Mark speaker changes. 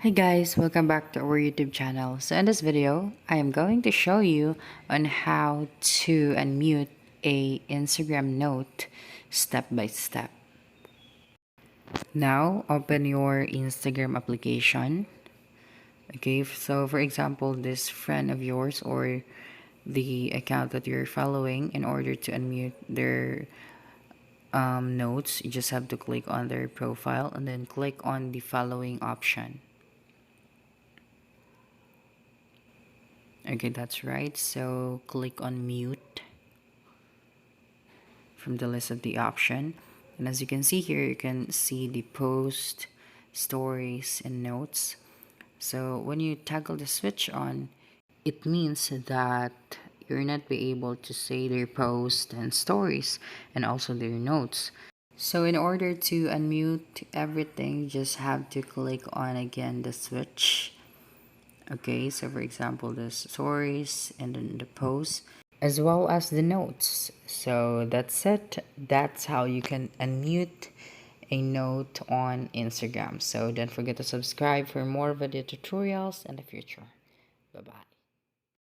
Speaker 1: Hi guys, welcome back to our YouTube channel. So in this video, I am going to show you on how to unmute a Instagram note step by step. Now, open your Instagram application. Okay, so for example, this friend of yours or the account that you're following, in order to unmute their notes, you just have to click on their profile and then click on the following option. Okay, that's right. So click on mute from the list of the option. And as you can see here, you can see the post, stories, and notes. So when you toggle the switch on, it means that you're not be able to see their post and stories and also their notes. So in order to unmute everything, you just have to click on again the switch. Okay, so for example, the stories and then the posts as well as the notes. So that's it. That's how you can unmute a note on Instagram. So don't forget to subscribe for more video tutorials in the future. Bye bye.